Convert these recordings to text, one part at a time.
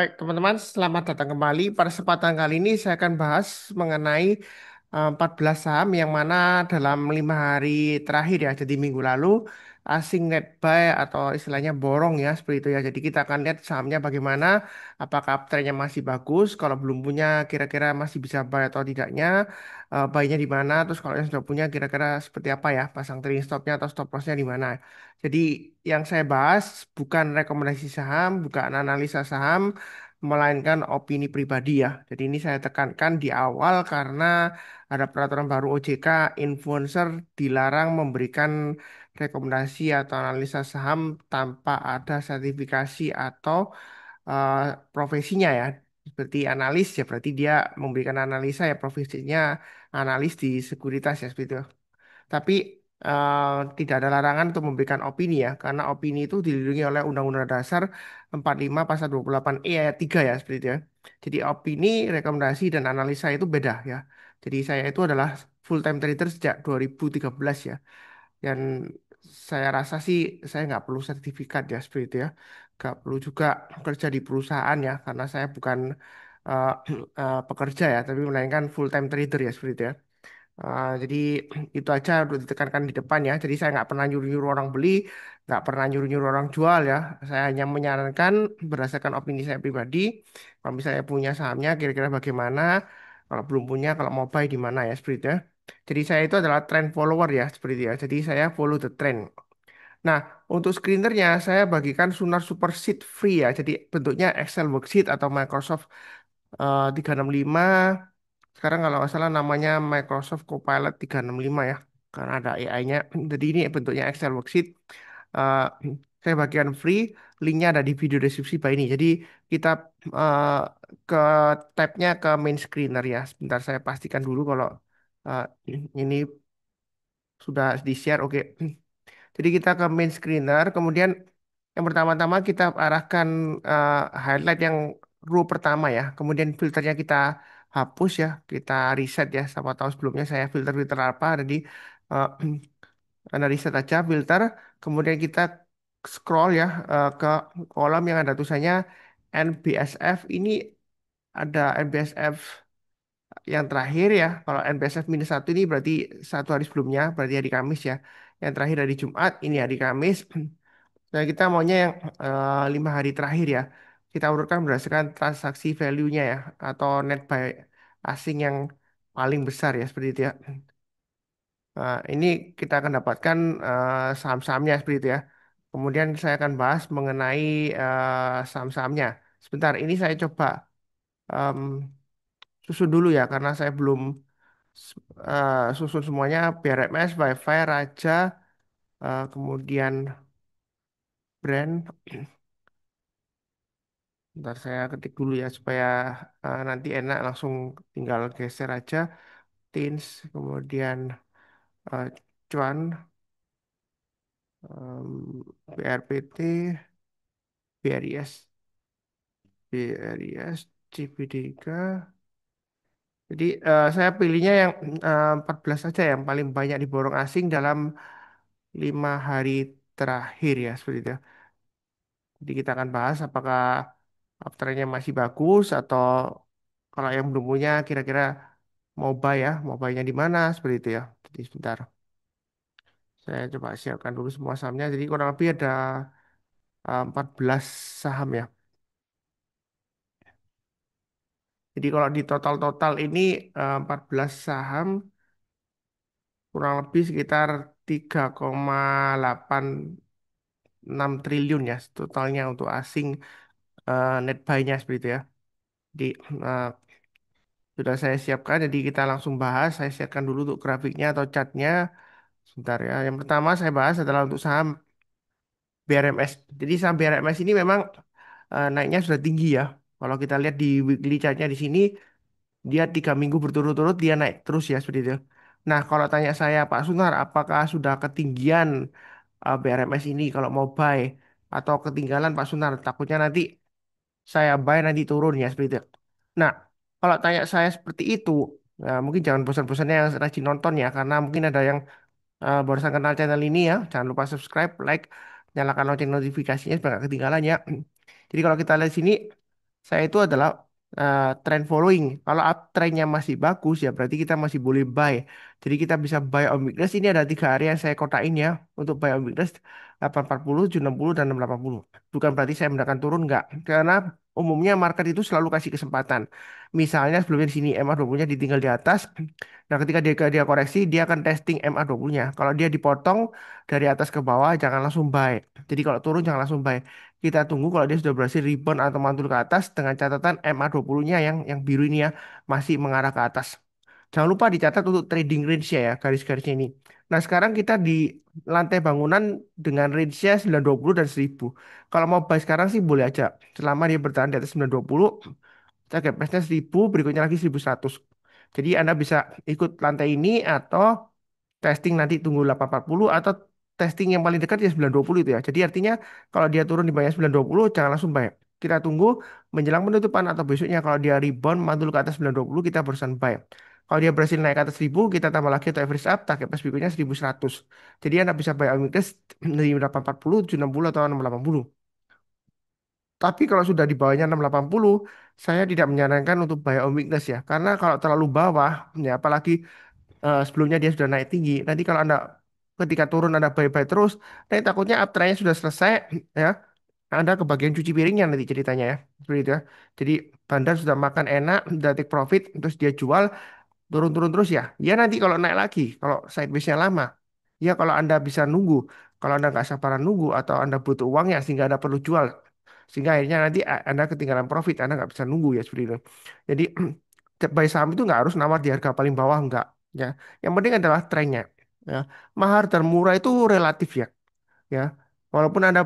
Baik, teman-teman, selamat datang kembali. Pada kesempatan kali ini saya akan bahas mengenai 14 saham yang mana dalam 5 hari terakhir ya, jadi minggu lalu asing net buy atau istilahnya borong ya, seperti itu ya. Jadi kita akan lihat sahamnya bagaimana, apakah trennya masih bagus, kalau belum punya kira-kira masih bisa buy atau tidaknya, buy-nya di mana, terus kalau yang sudah punya kira-kira seperti apa ya, pasang trading stop-nya atau stop loss-nya di mana. Jadi yang saya bahas bukan rekomendasi saham, bukan analisa saham, melainkan opini pribadi ya. Jadi ini saya tekankan di awal karena ada peraturan baru OJK, influencer dilarang memberikan rekomendasi atau analisa saham tanpa ada sertifikasi atau eh, profesinya ya. Seperti analis ya, berarti dia memberikan analisa ya profesinya analis di sekuritas ya seperti itu. Tapi tidak ada larangan untuk memberikan opini ya, karena opini itu dilindungi oleh Undang-Undang Dasar 45 Pasal 28 ayat 3 ya, seperti itu ya. Jadi opini, rekomendasi, dan analisa itu beda ya. Jadi saya itu adalah full time trader sejak 2013 ya. Dan saya rasa sih saya nggak perlu sertifikat ya, seperti itu ya. Nggak perlu juga kerja di perusahaan ya, karena saya bukan eh, pekerja ya, tapi melainkan full time trader ya, seperti itu ya. Jadi itu aja udah ditekankan di depan ya. Jadi saya nggak pernah nyuruh-nyuruh orang beli, nggak pernah nyuruh-nyuruh orang jual ya. Saya hanya menyarankan berdasarkan opini saya pribadi. Kalau misalnya punya sahamnya, kira-kira bagaimana? Kalau belum punya, kalau mau buy di mana ya, seperti itu ya. Jadi saya itu adalah trend follower ya, seperti itu ya. Jadi saya follow the trend. Nah, untuk screenernya saya bagikan Sunar Super Sheet free ya. Jadi bentuknya Excel worksheet atau Microsoft 365. Sekarang kalau nggak salah namanya Microsoft Copilot 365 ya, karena ada AI-nya. Jadi ini bentuknya Excel worksheet. Eh, saya bagikan free, linknya ada di video deskripsi bawah ini. Jadi kita eh, ke tabnya ke main screener ya. Sebentar saya pastikan dulu kalau eh, ini sudah di-share. Oke. Jadi kita ke main screener, kemudian yang pertama-tama kita arahkan highlight yang row pertama ya. Kemudian filternya kita hapus ya, kita reset ya. Siapa tahu sebelumnya saya filter-filter apa, jadi uh, Anda reset aja filter. Kemudian kita scroll ya ke kolom yang ada tulisannya NBSF. Ini ada NBSF yang terakhir ya. Kalau NBSF -1 ini berarti 1 hari sebelumnya, berarti hari Kamis ya. Yang terakhir hari Jumat, ini hari Kamis. Nah, kita maunya yang 5 hari terakhir ya. Kita urutkan berdasarkan transaksi value-nya ya, atau net buy asing yang paling besar ya, seperti itu ya. Nah, ini kita akan dapatkan saham-sahamnya seperti itu ya. Kemudian saya akan bahas mengenai saham-sahamnya. Sebentar, ini saya coba em, susun dulu ya, karena saya belum susun semuanya. BRMS, Wi-Fi, Raja, kemudian brand. Ntar saya ketik dulu ya supaya nanti enak langsung tinggal geser aja. Teens, kemudian eh, cuan, BRPT, BRIS, BRIS, CPDK. Jadi saya pilihnya yang 14 saja yang paling banyak diborong asing dalam 5 hari terakhir ya seperti itu. Jadi kita akan bahas apakah trennya masih bagus atau kalau yang belum punya kira-kira mau buy ya, mau buy-nya di mana seperti itu ya. Jadi sebentar, saya coba siapkan dulu semua sahamnya. Jadi kurang lebih ada 14 saham ya. Jadi kalau di total-total ini 14 saham kurang lebih sekitar 3,86 triliun ya totalnya untuk asing net buy-nya seperti itu ya. Jadi eh, sudah saya siapkan, jadi kita langsung bahas. Saya siapkan dulu untuk grafiknya atau chartnya. Sebentar ya. Yang pertama saya bahas adalah untuk saham BRMS. Jadi saham BRMS ini memang naiknya sudah tinggi ya. Kalau kita lihat di weekly chartnya di sini, dia 3 minggu berturut-turut dia naik terus ya seperti itu. Nah, kalau tanya saya Pak Sunar, apakah sudah ketinggian BRMS ini kalau mau buy atau ketinggalan Pak Sunar? Takutnya nanti saya buy nanti turun ya seperti itu. Nah, kalau tanya saya seperti itu, mungkin jangan bosan-bosannya yang rajin nonton ya, karena mungkin ada yang barusan kenal channel ini ya. Jangan lupa subscribe, like, nyalakan lonceng notifikasinya supaya nggak ketinggalan ya. Jadi kalau kita lihat sini, Saya itu adalah trend following. Kalau uptrendnya masih bagus ya berarti kita masih boleh buy. Jadi kita bisa buy on weakness. Ini ada tiga area yang saya kotain ya untuk buy on weakness 840, 760 dan 680. Bukan berarti saya mendakan turun enggak. Karena umumnya market itu selalu kasih kesempatan. Misalnya sebelumnya di sini MA20-nya ditinggal di atas. Nah, ketika dia koreksi, dia akan testing MA20-nya. Kalau dia dipotong dari atas ke bawah, jangan langsung buy. Jadi kalau turun jangan langsung buy. Kita tunggu kalau dia sudah berhasil rebound atau mantul ke atas dengan catatan MA20-nya yang biru ini ya masih mengarah ke atas. Jangan lupa dicatat untuk trading range-nya ya, garis-garisnya ini. Nah, sekarang kita di lantai bangunan dengan range-nya 920 dan 1000. Kalau mau buy sekarang sih boleh aja. Selama dia bertahan di atas 920, target price-nya 1000, berikutnya lagi 1100. Jadi Anda bisa ikut lantai ini atau testing nanti tunggu 840 atau testing yang paling dekat ya 920 itu ya. Jadi artinya kalau dia turun di bawah 920 jangan langsung buy. Kita tunggu menjelang penutupan atau besoknya kalau dia rebound mantul ke atas 920 kita barusan buy. Kalau dia berhasil naik ke atas 1000 kita tambah lagi atau average up target price berikutnya 1100. Jadi Anda bisa buy on weakness dari 840, 760 atau 680. Tapi kalau sudah di bawahnya 680, saya tidak menyarankan untuk buy on weakness ya. Karena kalau terlalu bawah, ya apalagi sebelumnya dia sudah naik tinggi. Nanti kalau Anda ketika turun Anda buy-buy terus, nanti takutnya uptrendnya sudah selesai ya. Anda kebagian cuci piringnya nanti ceritanya ya. Seperti itu ya. Jadi bandar sudah makan enak, sudah take profit, terus dia jual turun-turun terus ya. Ya nanti kalau naik lagi, kalau sideways-nya lama. Ya kalau Anda bisa nunggu, kalau Anda nggak sabaran nunggu atau Anda butuh uangnya sehingga Anda perlu jual, sehingga akhirnya nanti Anda ketinggalan profit, Anda nggak bisa nunggu ya seperti itu. Jadi buy saham itu nggak harus nawar di harga paling bawah nggak. Ya, yang penting adalah trennya. Ya, mahar dan murah itu relatif ya. Ya, walaupun Anda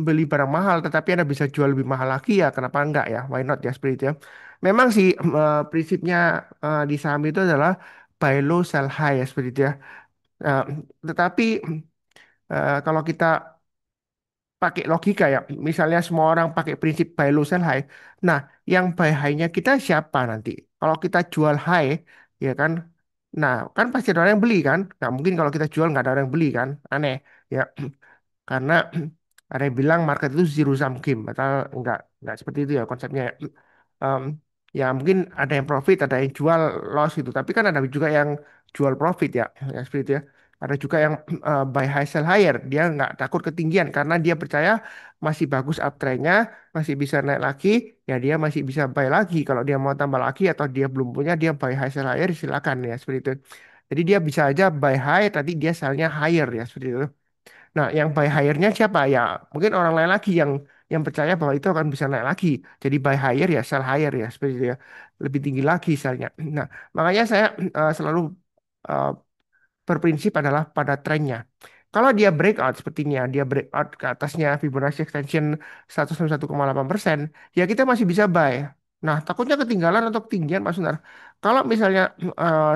beli barang mahal, tetapi Anda bisa jual lebih mahal lagi ya, kenapa enggak ya? Why not ya seperti itu ya. Memang sih prinsipnya di saham itu adalah buy low sell high ya seperti itu ya. Eh, tetapi kalau kita pakai logika ya, misalnya semua orang pakai prinsip buy low sell high. Nah, yang buy high-nya kita siapa nanti? Kalau kita jual high, ya kan? Nah, kan pasti ada orang yang beli kan? Nggak mungkin kalau kita jual nggak ada orang yang beli kan? Aneh ya. Karena ada yang bilang market itu zero sum game, padahal enggak seperti itu ya konsepnya. Em, ya mungkin ada yang profit, ada yang jual loss gitu, tapi kan ada juga yang jual profit ya, ya seperti itu ya. Ada juga yang buy high sell higher, dia nggak takut ketinggian karena dia percaya masih bagus uptrendnya, masih bisa naik lagi, ya dia masih bisa buy lagi. Kalau dia mau tambah lagi atau dia belum punya, dia buy high sell higher silakan ya seperti itu. Jadi dia bisa aja buy high, tadi dia sellnya higher ya seperti itu. Nah, yang buy higher-nya siapa? Ya, mungkin orang lain lagi yang percaya bahwa itu akan bisa naik lagi. Jadi buy higher ya, sell higher ya, seperti itu ya. Lebih tinggi lagi misalnya. Nah, makanya saya selalu eh, berprinsip adalah pada trennya. Kalau dia breakout sepertinya, dia breakout ke atasnya Fibonacci extension 101,8%, ya kita masih bisa buy. Nah, takutnya ketinggalan atau ketinggian Mas Sunar. Kalau misalnya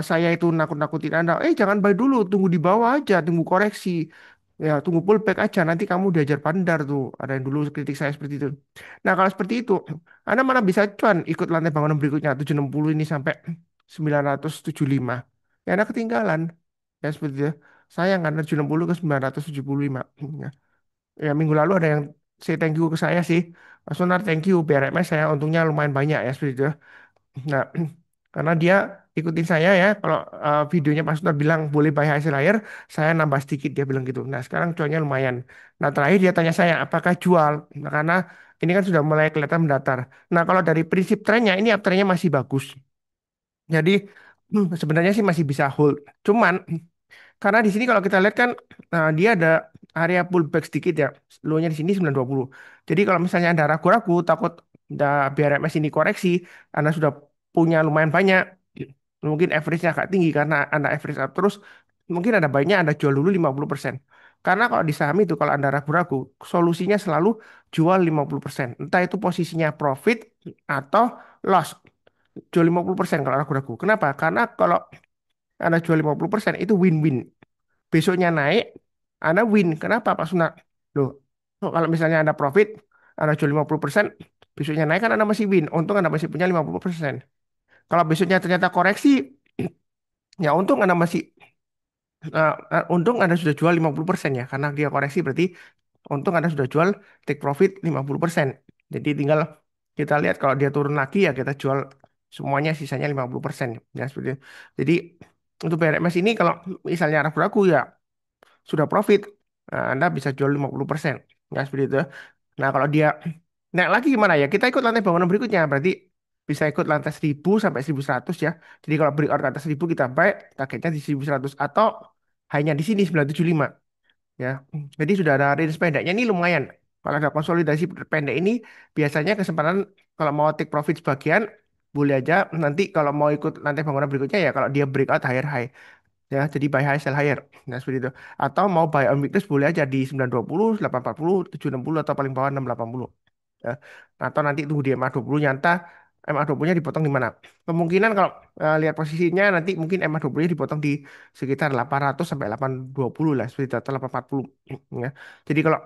saya itu nakut-nakutin Anda, jangan buy dulu, tunggu di bawah aja, tunggu koreksi. Ya, tunggu pullback aja, nanti kamu diajar bandar tuh. Ada yang dulu kritik saya seperti itu. Nah, kalau seperti itu, Anda mana bisa cuan ikut lantai bangunan berikutnya, 760 ini sampai 975. Ya, Anda ketinggalan. Ya seperti itu. Sayang kan 760 ke 975. Ya. Ya, minggu lalu ada yang say thank you ke saya sih. Mas Sonar thank you BRMS saya untungnya lumayan banyak ya seperti itu. Nah, karena dia ikutin saya ya. Kalau videonya Mas Sonar bilang boleh buy hasil air, saya nambah sedikit dia bilang gitu. Nah, sekarang cuannya lumayan. Nah, terakhir dia tanya saya apakah jual. Nah, karena ini kan sudah mulai kelihatan mendatar. Nah, kalau dari prinsip trennya ini uptrendnya masih bagus. Jadi sebenarnya sih masih bisa hold. Cuman karena di sini kalau kita lihat kan dia ada area pullback sedikit ya. Low-nya di sini 920. Jadi kalau misalnya Anda ragu-ragu takut BRMS ini koreksi, Anda sudah punya lumayan banyak, mungkin average-nya agak tinggi karena Anda average up terus, mungkin ada baiknya Anda jual dulu 50%. Karena kalau di saham itu kalau Anda ragu-ragu, solusinya selalu jual 50%. Entah itu posisinya profit atau loss. Jual 50% kalau ragu-ragu. Kenapa? Karena kalau Anda jual 50% itu win-win. Besoknya naik, Anda win. Kenapa Pak Sunak? Loh, kalau misalnya Anda profit, Anda jual 50%, besoknya naik kan Anda masih win. Untung Anda masih punya 50%. Kalau besoknya ternyata koreksi, ya untung Anda masih untung Anda sudah jual 50% ya. Karena dia koreksi berarti untung Anda sudah jual take profit 50%. Jadi tinggal Kita lihat kalau dia turun lagi ya kita jual semuanya sisanya 50%. Ya, seperti itu. Jadi untuk BRMS ini kalau misalnya ragu-ragu ya sudah profit, nah, Anda bisa jual 50%. Ya, seperti itu. Nah, kalau dia naik lagi gimana ya? Kita ikut lantai bangunan berikutnya. Berarti bisa ikut lantai 1000 sampai 1100 ya. Jadi kalau breakout ke atas 1000 kita buy, targetnya di 1100 atau hanya di sini 975 ya. Jadi sudah ada range pendeknya ini lumayan. Kalau ada konsolidasi pendek ini biasanya kesempatan kalau mau take profit sebagian boleh aja nanti kalau mau ikut lantai bangunan berikutnya ya kalau dia breakout higher high ya jadi buy high sell higher nah seperti itu atau mau buy on weakness boleh aja di 920 840 760 atau paling bawah 680 ya. Atau nanti tunggu di MA20 nyata MA20-nya dipotong di mana kemungkinan kalau lihat posisinya nanti mungkin MA20-nya dipotong di sekitar 800 sampai 820 lah seperti itu atau 840 ya. Jadi kalau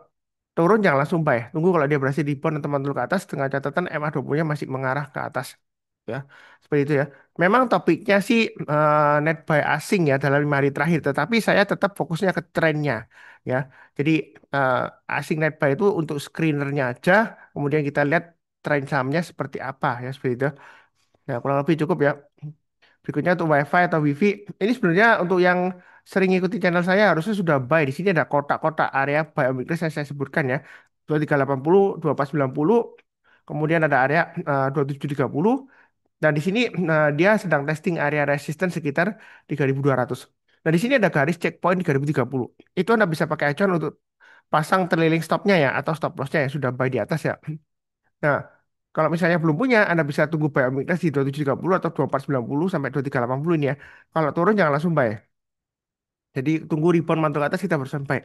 turun jangan langsung buy tunggu kalau dia berhasil di bond atau mantul ke atas dengan catatan MA20-nya masih mengarah ke atas ya seperti itu ya. Memang topiknya sih net buy asing ya dalam 5 hari terakhir, tetapi saya tetap fokusnya ke trennya ya. Jadi eh, asing net buy itu untuk screenernya aja, kemudian kita lihat tren sahamnya seperti apa ya seperti itu. Ya kurang lebih cukup ya. Berikutnya untuk WiFi atau WiFi, ini sebenarnya untuk yang sering ikuti channel saya harusnya sudah buy. Di sini ada kotak-kotak area buy on weakness yang saya sebutkan ya. 2380, 2490, kemudian ada area 2730. Nah, di sini dia sedang testing area resistance sekitar 3200. Nah, di sini ada garis checkpoint 3030. Itu Anda bisa pakai acuan untuk pasang trailing stopnya ya atau stop lossnya yang sudah buy di atas ya. Nah, kalau misalnya belum punya, Anda bisa tunggu buy omnitas di 2730 atau 2490 sampai 2380 ini ya. Kalau turun jangan langsung buy. Jadi tunggu rebound mantul ke atas kita baru sampai.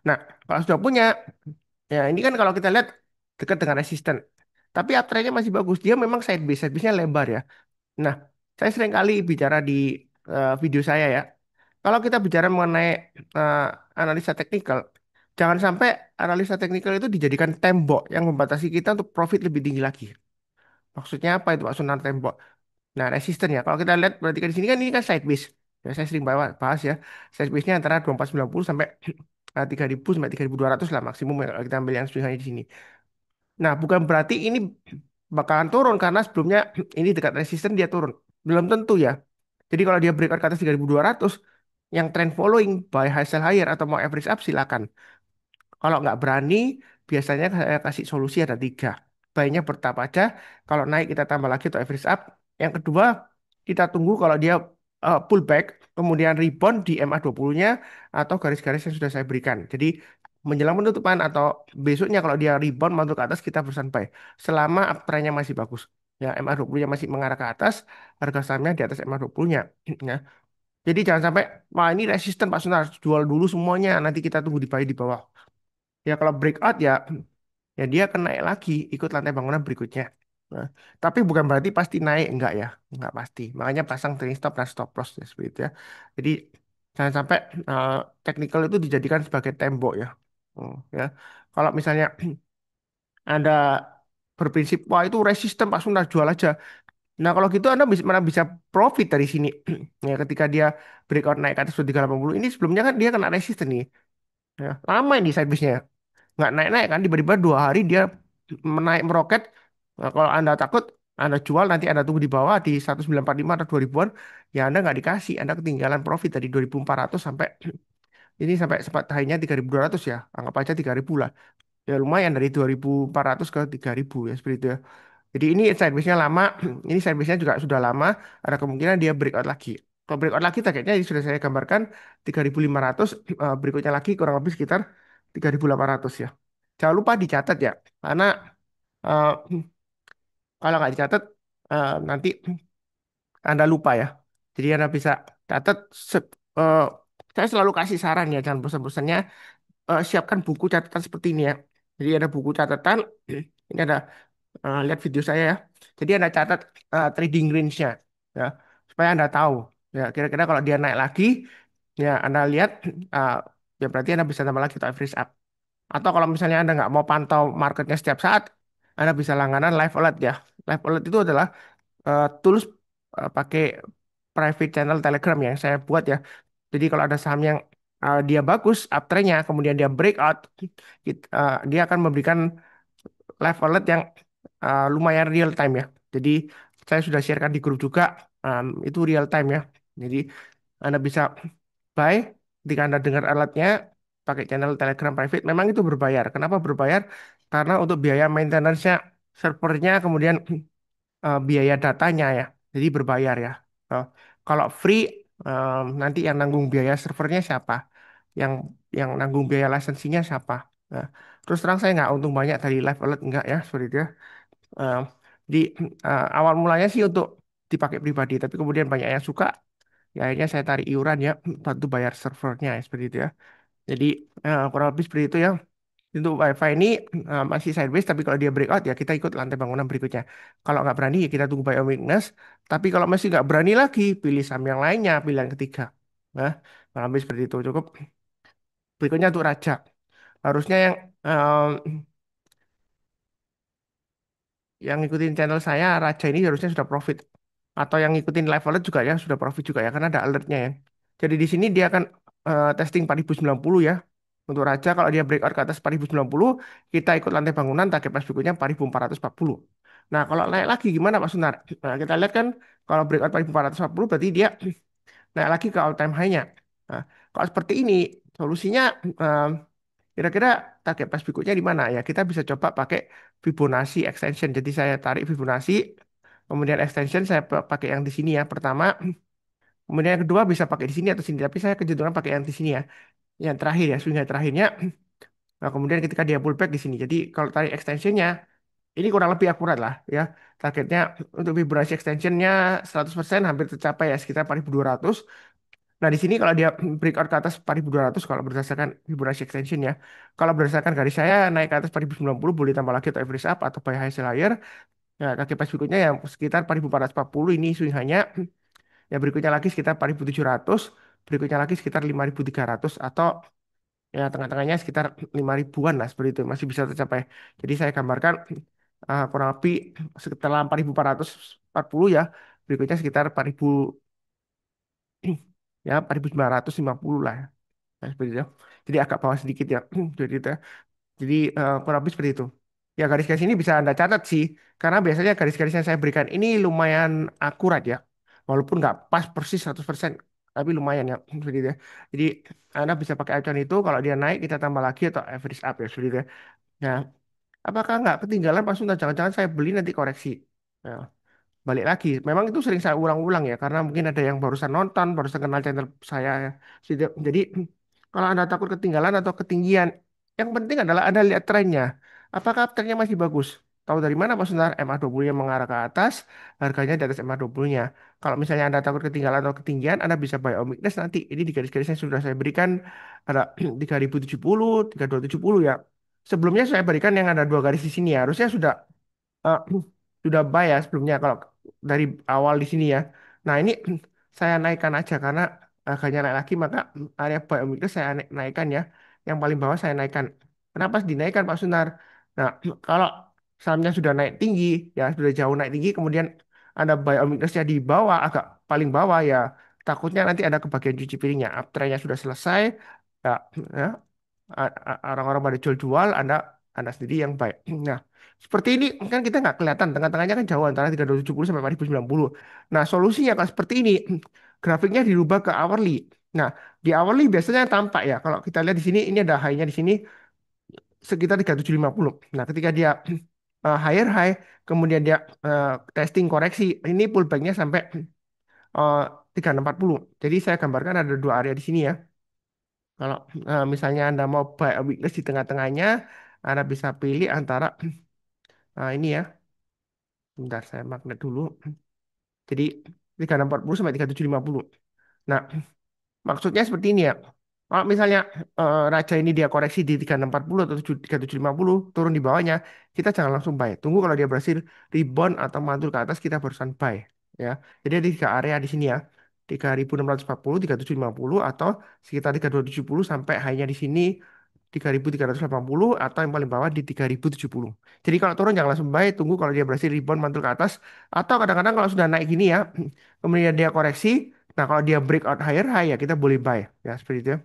Nah, kalau sudah punya, ya ini kan kalau kita lihat dekat dengan resisten. Tapi uptrendnya masih bagus. Dia memang side base-nya lebar ya. Nah, saya sering kali bicara di video saya ya. Kalau kita bicara mengenai eh, analisa teknikal, jangan sampai analisa teknikal itu dijadikan tembok yang membatasi kita untuk profit lebih tinggi lagi. Maksudnya apa itu maksudnya tembok? Nah, resisten ya. Kalau kita lihat berarti kan di sini kan ini kan sideways. Ya, saya sering bahas ya. Sideways-nya antara 2490 sampai 3000 sampai 3200 lah maksimum ya kalau kita ambil yang swing di sini. Nah, bukan berarti ini bakalan turun karena sebelumnya ini dekat resisten dia turun. Belum tentu ya. Jadi kalau dia breakout ke atas 3200, yang trend following buy high sell higher atau mau average up silakan. Kalau nggak berani, biasanya saya kasih solusi ada tiga. Baiknya bertahap aja. Kalau naik kita tambah lagi atau average up. Yang kedua, kita tunggu kalau dia pullback, kemudian rebound di MA20-nya atau garis-garis yang sudah saya berikan. Jadi menjelang penutupan atau besoknya kalau dia rebound mantul ke atas kita bersantai. Selama uptrend-nya masih bagus. Ya, MA20-nya masih mengarah ke atas, harga sahamnya di atas MA20-nya. Ya. Jadi jangan sampai, wah ini resisten Pak Sunar, jual dulu semuanya, nanti kita tunggu di bawah. Ya kalau breakout ya ya dia akan naik lagi ikut lantai bangunan berikutnya. Nah, tapi bukan berarti pasti naik enggak ya, enggak pasti. Makanya pasang trailing stop dan stop loss ya, seperti itu ya. Jadi jangan sampai uh, technical itu dijadikan sebagai tembok ya. Ya. Kalau misalnya Anda berprinsip wah itu resisten Pak Sunda jual aja. Nah, kalau gitu Anda bisa mana bisa profit dari sini. Ya, ketika dia breakout naik ke atas 380 ini sebelumnya kan dia kena resisten nih. Ya, lama ini side base-nya nggak naik-naik kan tiba-tiba 2 hari dia menaik meroket. Nah, kalau Anda takut Anda jual nanti Anda tunggu di bawah di 1945 atau 2000-an ya Anda nggak dikasih Anda ketinggalan profit dari 2400 sampai ini sampai sempat hanya 3200 ya anggap aja 3000 lah ya lumayan dari 2400 ke 3000 ya seperti itu ya jadi ini side base-nya lama ini side base-nya juga sudah lama ada kemungkinan dia breakout lagi kalau breakout lagi targetnya sudah saya gambarkan 3500 berikutnya lagi kurang lebih sekitar 3800 ya jangan lupa dicatat ya karena eh, kalau nggak dicatat nanti Anda lupa ya jadi Anda bisa catat eh, saya selalu kasih saran ya jangan bosan-bosannya siapkan buku catatan seperti ini ya jadi ada buku catatan ini ada lihat video saya ya jadi Anda catat trading range-nya ya supaya Anda tahu ya kira-kira kalau dia naik lagi ya Anda lihat eh, ya berarti Anda bisa tambah lagi atau average up atau kalau misalnya Anda nggak mau pantau marketnya setiap saat, Anda bisa langganan live alert ya. Live alert itu adalah tools pakai private channel Telegram yang saya buat ya. Jadi kalau ada saham yang dia bagus uptrendnya, kemudian dia breakout, dia akan memberikan live alert yang lumayan real time ya. Jadi saya sudah sharekan di grup juga, itu real time ya. Jadi Anda bisa buy ketika Anda dengar alatnya pakai channel Telegram private. Memang itu berbayar. Kenapa berbayar? Karena untuk biaya maintenance-nya, servernya, kemudian biaya datanya ya. Jadi berbayar ya. Eh, Kalau free, nanti yang nanggung biaya servernya siapa? Yang yang nanggung biaya lisensinya siapa? Nah, terus terang saya nggak untung banyak dari live alert enggak ya seperti itu ya. Eh, di awal mulanya sih untuk dipakai pribadi, tapi kemudian banyak yang suka, ya akhirnya saya tarik iuran ya bantu bayar servernya ya, seperti itu ya. Jadi kurang lebih seperti itu ya. Untuk WiFi ini masih sideways, tapi kalau dia breakout ya kita ikut lantai bangunan berikutnya. Kalau nggak berani ya kita tunggu buy on weakness. Tapi kalau masih nggak berani lagi, pilih saham yang lainnya, pilihan ketiga. Nah, kurang lebih seperti itu cukup. Berikutnya untuk Raja. Harusnya yang ngikutin channel saya, Raja ini harusnya sudah profit. Atau yang ngikutin live alert juga ya, sudah profit juga ya, karena ada alertnya ya. Jadi di sini dia akan testing 4090 ya. Untuk Raja, kalau dia breakout ke atas 4090, kita ikut lantai bangunan, target price berikutnya 4440. Nah, kalau naik lagi gimana Pak Sunar? Nah, kita lihat kan, kalau breakout 4440 berarti dia naik lagi ke all time high-nya. Nah, kalau seperti ini, solusinya eh, kira-kira target price berikutnya di mana ya? Kita bisa coba pakai Fibonacci extension. Jadi saya tarik Fibonacci, kemudian extension saya pakai yang di sini ya. Pertama, kemudian yang kedua bisa pakai di sini atau sini. Tapi saya kecenderungan pakai yang di sini ya. Yang terakhir ya, swing high terakhirnya. Nah, kemudian ketika dia pullback di sini. Jadi kalau tarik extensionnya, ini kurang lebih akurat lah ya. Targetnya untuk Fibonacci extensionnya 100% hampir tercapai ya, sekitar 4200. Nah, di sini kalau dia breakout ke atas 4200 kalau berdasarkan Fibonacci extension ya. Kalau berdasarkan garis saya naik ke atas 4090 boleh tambah lagi atau average up atau buy high sell higher. Nah, kaki pas berikutnya yang sekitar 4440 ini swing hanya. Yang berikutnya lagi sekitar 4700, berikutnya lagi sekitar 5300 atau ya tengah-tengahnya sekitar 5000-an lah seperti itu masih bisa tercapai. Jadi saya gambarkan kurang lebih setelah 4440 ya, berikutnya sekitar 4000 ya 4950 lah ya. Nah, seperti itu. Jadi agak bawah sedikit ya. Jadi itu ya. Jadi kurang lebih seperti itu. Ya garis-garis ini bisa Anda catat sih, karena biasanya garis-garis yang saya berikan ini lumayan akurat ya. Walaupun nggak pas persis 100%, tapi lumayan ya. Seperti itu ya. Jadi Anda bisa pakai acuan itu, kalau dia naik kita tambah lagi atau average up ya. Seperti itu ya. Nah, apakah nggak ketinggalan Pak Sunda? Jangan-jangan saya beli nanti koreksi. Nah, balik lagi. Memang itu sering saya ulang-ulang ya, karena mungkin ada yang barusan nonton, barusan kenal channel saya ya. Jadi kalau Anda takut ketinggalan atau ketinggian, yang penting adalah Anda lihat trennya. Apakah trennya masih bagus? Tahu dari mana Pak Sunar? MA20 yang mengarah ke atas, harganya di atas MA20-nya. Kalau misalnya Anda takut ketinggalan atau ketinggian, Anda bisa buy on weakness nanti. Ini di garis-garis yang sudah saya berikan ada 3070, 3270 ya. Sebelumnya saya berikan yang ada dua garis di sini ya. Harusnya sudah eh, sudah buy ya sebelumnya kalau dari awal di sini ya. Nah ini saya naikkan aja karena harganya naik lagi maka area buy on weakness saya naikkan ya. Yang paling bawah saya naikkan. Kenapa dinaikkan Pak Sunar? Nah kalau sahamnya sudah naik tinggi ya sudah jauh naik tinggi kemudian ada buy on weakness-nya di bawah agak paling bawah ya takutnya nanti ada kebagian cuci piringnya. Uptrend-nya sudah selesai ya, ya orang-orang pada jual-jual, Anda sendiri yang baik. Nah, seperti ini kan kita nggak kelihatan, tengah-tengahnya kan jauh antara 3270 sampai 4090. Nah, solusinya kalau seperti ini, grafiknya dirubah ke hourly. Nah, di hourly biasanya tampak ya, kalau kita lihat di sini, ini ada high-nya di sini sekitar 3750. Nah, ketika dia higher high, kemudian dia testing koreksi, ini pullback-nya sampai uh, 3640. Jadi saya gambarkan ada dua area di sini ya. Kalau misalnya Anda mau buy a weakness di tengah-tengahnya, Anda bisa pilih antara ini ya. Bentar saya magnet dulu. Jadi 3640 sampai 3750. Nah, maksudnya seperti ini ya. Kalau misalnya Raja ini dia koreksi di 3640 atau 3750 turun di bawahnya, kita jangan langsung buy. Tunggu kalau dia berhasil rebound atau mantul ke atas, kita barusan buy. Ya, jadi ada tiga area di sini ya. 3640, 3750 atau sekitar 3270 sampai high-nya di sini 3380 atau yang paling bawah di 3070. Jadi kalau turun jangan langsung buy, tunggu kalau dia berhasil rebound mantul ke atas atau kadang-kadang kalau sudah naik gini ya, kemudian dia koreksi, nah kalau dia breakout higher high ya kita boleh buy ya seperti itu ya.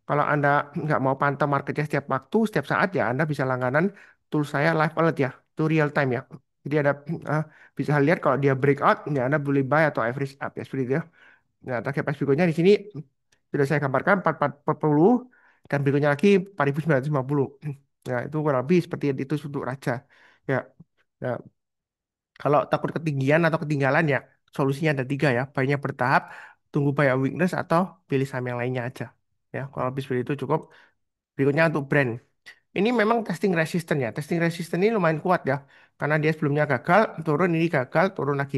Kalau Anda nggak mau pantau marketnya setiap waktu, setiap saat ya Anda bisa langganan tool saya live alert ya, itu real time ya. Jadi ada eh, bisa lihat kalau dia breakout, ya Anda boleh buy atau average up ya seperti itu ya. Nah, target price berikutnya di sini sudah saya gambarkan 4440 dan berikutnya lagi 4950. Nah, itu kurang lebih seperti itu untuk raja. Ya. Nah, kalau takut ketinggian atau ketinggalan ya solusinya ada tiga ya. Baiknya bertahap, tunggu buy on weakness atau pilih saham yang lainnya aja. Ya, kalau lebih seperti itu cukup. Berikutnya untuk brand. Ini memang testing resisten ya. Testing resisten ini lumayan kuat ya. Karena dia sebelumnya gagal, turun, ini gagal, turun lagi.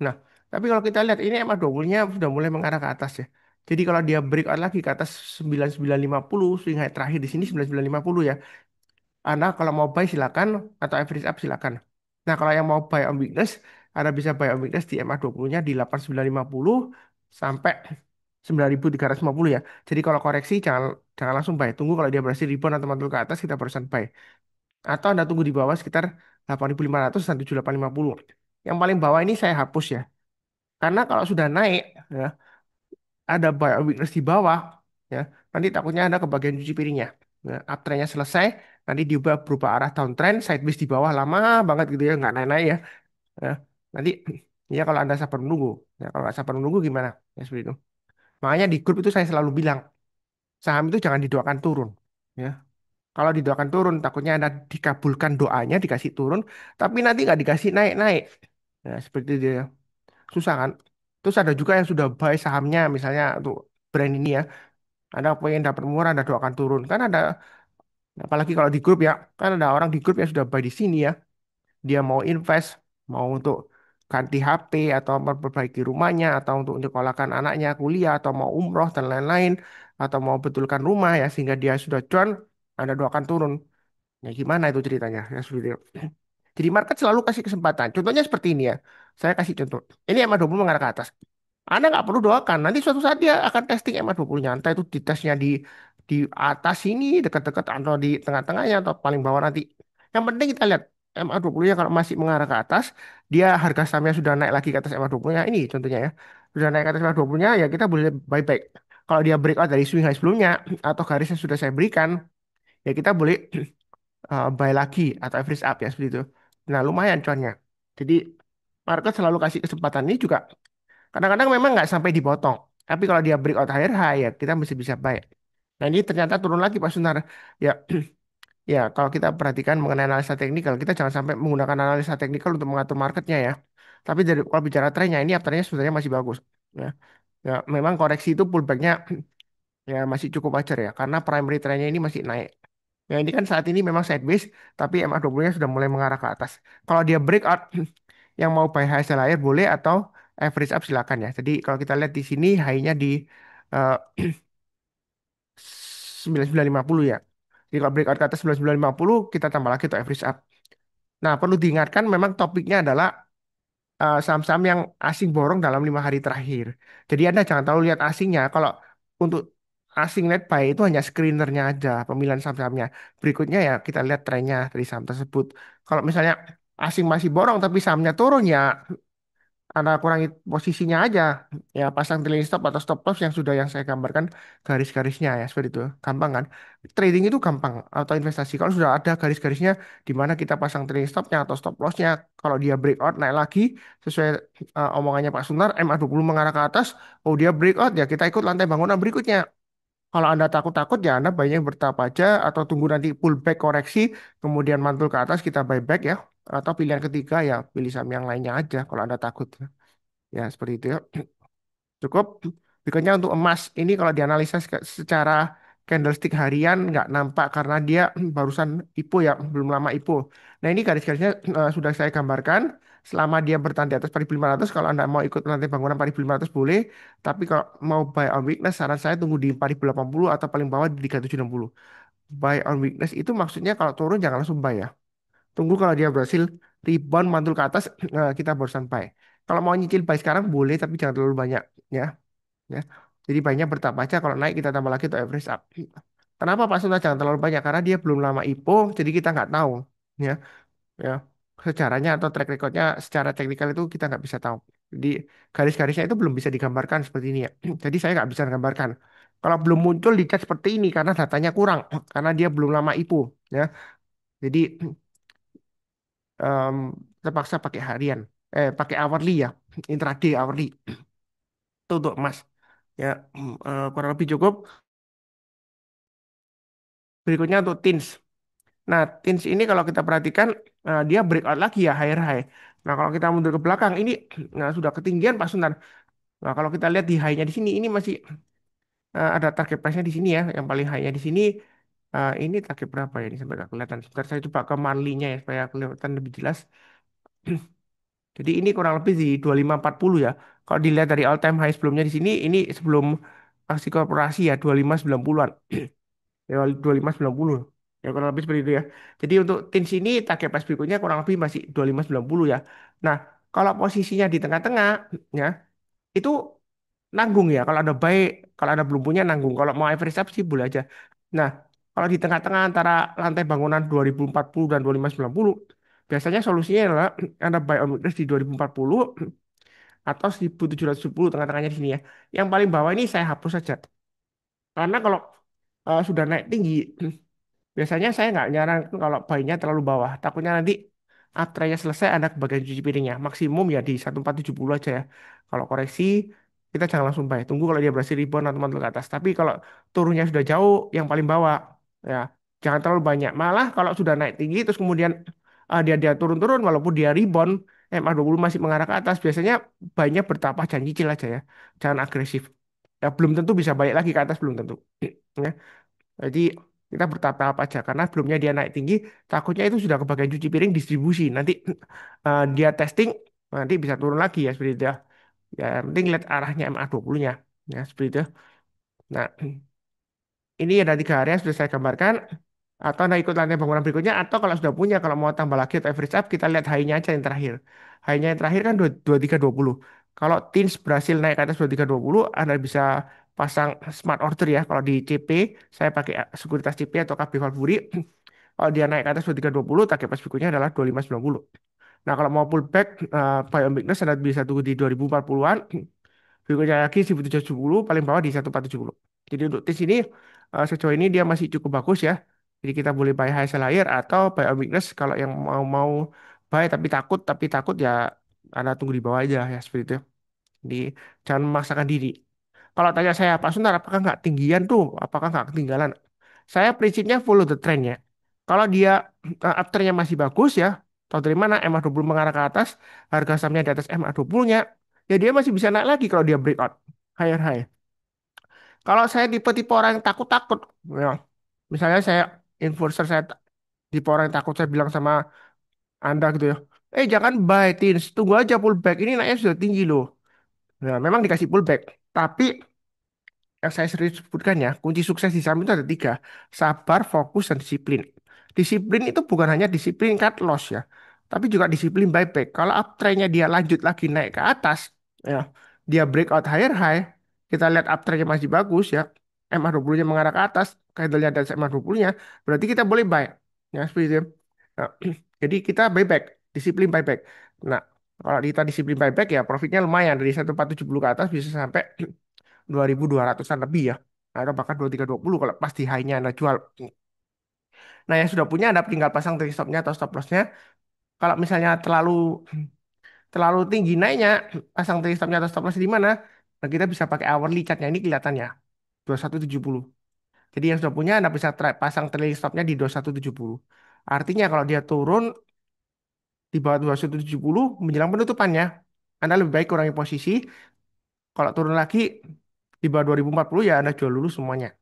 Nah, tapi kalau kita lihat ini MA20-nya sudah mulai mengarah ke atas ya. Jadi kalau dia breakout lagi ke atas 9950, swing high terakhir di sini 9950 ya. Anda kalau mau buy silakan atau average up silakan. Nah, kalau yang mau buy on weakness, Anda bisa buy on weakness di MA20-nya di 8950 sampai 9350 ya. Jadi kalau koreksi jangan jangan langsung buy. Tunggu kalau dia berhasil rebound atau mantul ke atas kita barusan buy. Atau Anda tunggu di bawah sekitar 8500 dan 7850. Yang paling bawah ini saya hapus ya. Karena kalau sudah naik ya, ada buy on weakness di bawah ya, nanti takutnya Anda kebagian cuci piringnya. Ya, uptrendnya selesai, nanti diubah berubah arah downtrend, sideways di bawah lama banget gitu ya, nggak naik-naik ya. Ya, nanti ya kalau Anda sabar menunggu, ya kalau nggak sabar menunggu gimana? Ya seperti itu. Makanya di grup itu saya selalu bilang, saham itu jangan didoakan turun. Ya, kalau didoakan turun, takutnya Anda dikabulkan doanya, dikasih turun, tapi nanti nggak dikasih naik-naik. Ya, seperti itu ya. Susah kan? Terus ada juga yang sudah buy sahamnya, misalnya untuk brand ini ya. Anda pengen dapat murah, Anda doakan turun. Kan ada, apalagi kalau di grup ya, kan ada orang di grup yang sudah buy di sini ya. Dia mau invest, mau untuk ganti HP, atau memperbaiki rumahnya, atau untuk menyekolahkan anaknya kuliah, atau mau umroh, dan lain-lain. Atau mau betulkan rumah ya, sehingga dia sudah cuan, Anda doakan turun. Ya gimana itu ceritanya? Ya, seperti itu. Jadi market selalu kasih kesempatan. Contohnya seperti ini ya. Saya kasih contoh. Ini MA20 mengarah ke atas. Anda nggak perlu doakan. Nanti suatu saat dia akan testing MA20-nya. Entah itu di tesnya di atas sini, dekat-dekat, atau di tengah-tengahnya, atau paling bawah nanti. Yang penting kita lihat MA20-nya kalau masih mengarah ke atas, dia harga sahamnya sudah naik lagi ke atas MA20-nya. Ini contohnya ya. Sudah naik ke atas MA20-nya, ya kita boleh buy back. Kalau dia breakout dari swing high sebelumnya, atau garis yang sudah saya berikan, ya kita boleh buy lagi atau average up ya seperti itu. Nah, lumayan cuannya. Jadi market selalu kasih kesempatan ini juga. Kadang-kadang memang nggak sampai dipotong. Tapi kalau dia breakout higher high ya kita mesti bisa buy. Nah, ini ternyata turun lagi Pak Sunar. Ya, ya kalau kita perhatikan mengenai analisa teknikal, kita jangan sampai menggunakan analisa teknikal untuk mengatur marketnya ya. Tapi dari kalau bicara trennya ini trennya sebenarnya masih bagus. Ya, ya memang koreksi itu pullbacknya ya masih cukup wajar ya karena primary trennya ini masih naik. Ya ini kan saat ini memang sideways, tapi MA20-nya sudah mulai mengarah ke atas. Kalau dia breakout, yang mau buy high sell higher boleh atau average up silakan ya. Jadi kalau kita lihat di sini high-nya di eh, 9950 ya. Jadi kalau breakout ke atas 9950 kita tambah lagi untuk average up. Nah, perlu diingatkan memang topiknya adalah saham-saham yang asing borong dalam 5 hari terakhir. Jadi Anda jangan tahu lihat asingnya. Kalau untuk asing net buy itu hanya screenernya aja, pemilihan saham-sahamnya. Berikutnya ya kita lihat trennya dari saham tersebut. Kalau misalnya asing masih borong tapi sahamnya turun ya Anda kurangi posisinya aja. Ya pasang trailing stop atau stop loss yang sudah yang saya gambarkan garis-garisnya ya seperti itu. Gampang kan? Trading itu gampang atau investasi. Kalau sudah ada garis-garisnya di mana kita pasang trailing stopnya atau stop lossnya. Kalau dia breakout naik lagi sesuai omongannya Pak Sunar, MA20 mengarah ke atas. Oh dia breakout ya kita ikut lantai bangunan berikutnya. Kalau Anda takut-takut ya Anda banyak bertahap aja atau tunggu nanti pullback koreksi kemudian mantul ke atas kita buyback ya. Atau pilihan ketiga ya pilih saham yang lainnya aja kalau Anda takut. Ya, seperti itu ya. Cukup. Berikutnya untuk emas. Ini kalau dianalisa secara candlestick harian nggak nampak karena dia barusan IPO ya, belum lama IPO. Nah, ini garis-garisnya sudah saya gambarkan. Selama dia bertahan di atas 4500, kalau Anda mau ikut lantai bangunan 4500 boleh. Tapi kalau mau buy on weakness, saran saya tunggu di 4080 atau paling bawah di 3760. Buy on weakness itu maksudnya kalau turun jangan langsung buy ya. Tunggu kalau dia berhasil rebound mantul ke atas, kita barusan buy. Kalau mau nyicil buy sekarang boleh, tapi jangan terlalu banyak ya. Ya. Jadi banyak bertahap aja. Kalau naik kita tambah lagi untuk average up. Kenapa Pak Sunda jangan terlalu banyak? Karena dia belum lama IPO, jadi kita nggak tahu. Ya, ya. Sejarahnya atau track recordnya secara teknikal itu kita nggak bisa tahu. Jadi garis-garisnya itu belum bisa digambarkan seperti ini ya. Jadi saya nggak bisa gambarkan. Kalau belum muncul di chat seperti ini karena datanya kurang, karena dia belum lama IPO. Ya, jadi terpaksa pakai harian, pakai hourly ya, intraday hourly itu untuk emas. Ya, kurang lebih cukup. Berikutnya untuk teens. Nah, teens ini kalau kita perhatikan dia breakout lagi ya higher high. Nah, kalau kita mundur ke belakang ini nah, sudah ketinggian Pak Sunan. Nah, kalau kita lihat di high-nya di sini ini masih ada target price-nya di sini ya, yang paling high-nya di sini ini target berapa ya ini sampai nggak kelihatan. Sebentar saya coba ke monthly-nya ya supaya kelihatan lebih jelas. Jadi ini kurang lebih di 2540 ya. Kalau dilihat dari all time high sebelumnya di sini ini sebelum aksi korporasi ya 2590-an. Ya 2590. Ya kurang lebih seperti itu ya. Jadi untuk tins ini target price berikutnya kurang lebih masih 2590 ya. Nah, kalau posisinya di tengah-tengah ya itu nanggung ya. Kalau ada buy, kalau ada belum punya nanggung. Kalau mau average up sih boleh aja. Nah, kalau di tengah-tengah antara lantai bangunan 2040 dan 2590, biasanya solusinya adalah ada buy on weakness di 2040 atau 1710 tengah-tengahnya di sini ya. Yang paling bawah ini saya hapus saja. Karena kalau sudah naik tinggi, biasanya saya nggak nyarankan kalau buy-nya terlalu bawah. Takutnya nanti afternya selesai ada kebagian cuci piringnya. Maksimum ya di 1470 aja ya. Kalau koreksi kita jangan langsung buy. Tunggu kalau dia berhasil rebound atau mantul ke atas. Tapi kalau turunnya sudah jauh, yang paling bawah ya jangan terlalu banyak. Malah kalau sudah naik tinggi terus kemudian dia turun-turun walaupun dia rebound, MA20 masih mengarah ke atas. Biasanya buy-nya bertapah dan cicil aja ya. Jangan agresif. Ya belum tentu bisa balik lagi ke atas belum tentu. Ya. Jadi kita bertahap aja karena sebelumnya dia naik tinggi, takutnya itu sudah kebagian cuci piring distribusi. Nanti dia testing, nanti bisa turun lagi ya seperti itu ya. Ya, yang penting lihat arahnya MA20-nya. Ya, seperti itu. Nah, ini ada tiga area yang sudah saya gambarkan. Atau Anda ikut lantai bangunan berikutnya. Atau kalau sudah punya, kalau mau tambah lagi atau average up, kita lihat high-nya aja yang terakhir. High-nya yang terakhir kan 2320. Kalau teens berhasil naik ke atas 2320, Anda bisa pasang smart order ya. Kalau di CP, saya pakai sekuritas CP atau KB Valvuri. Kalau dia naik ke atas 2320, target pas berikutnya adalah 2590. Nah, kalau mau pullback, buy on weakness Anda bisa tunggu di 2040-an. Berikutnya lagi 1770 paling bawah di 1470. Jadi untuk di sini sejauh ini dia masih cukup bagus ya. Jadi kita boleh buy high sell higher atau buy on weakness kalau yang mau buy tapi takut ya Anda tunggu di bawah aja ya seperti itu. Jadi jangan memaksakan diri. Kalau tanya saya Pak Sunar apakah nggak tinggian tuh? Apakah nggak ketinggalan? Saya prinsipnya follow the trend ya. Kalau dia afternya masih bagus ya, tahu dari mana MA20 mengarah ke atas, harga sahamnya di atas MA20-nya, ya dia masih bisa naik lagi kalau dia breakout higher high. Kalau saya tipe-tipe orang yang takut-takut, ya, misalnya saya influencer saya tipe orang yang takut, saya bilang sama Anda gitu ya, jangan buy teens, tunggu aja pullback, ini naiknya sudah tinggi loh. Nah, memang dikasih pullback, tapi yang saya sering sebutkan ya, kunci sukses di saham itu ada tiga. Sabar, fokus, dan disiplin. Disiplin itu bukan hanya disiplin cut loss ya, tapi juga disiplin buyback. Kalau uptrendnya dia lanjut lagi naik ke atas, ya, dia breakout higher high, kita lihat uptrendnya masih bagus ya, MA20-nya mengarah ke atas, candle-nya dari MA20-nya, berarti kita boleh buy. Ya, seperti itu. Nah, jadi kita buyback, disiplin buyback. Nah, kalau kita disiplin buyback ya profitnya lumayan dari 1470 ke atas bisa sampai 2200-an lebih ya. Atau bahkan 2320 kalau pas di high-nya Anda jual. Nah, yang sudah punya Anda tinggal pasang trade stop-nya atau stop loss-nya. Kalau misalnya terlalu terlalu tinggi naiknya, pasang trade stop-nya atau stop loss di mana? Nah, kita bisa pakai hourly chart-nya ini kelihatannya 2170. Jadi yang sudah punya Anda bisa pasang trailing stop-nya di 2170. Artinya kalau dia turun di bawah 2170 menjelang penutupannya, Anda lebih baik kurangi posisi. Kalau turun lagi di bawah 2040 ya Anda jual dulu semuanya.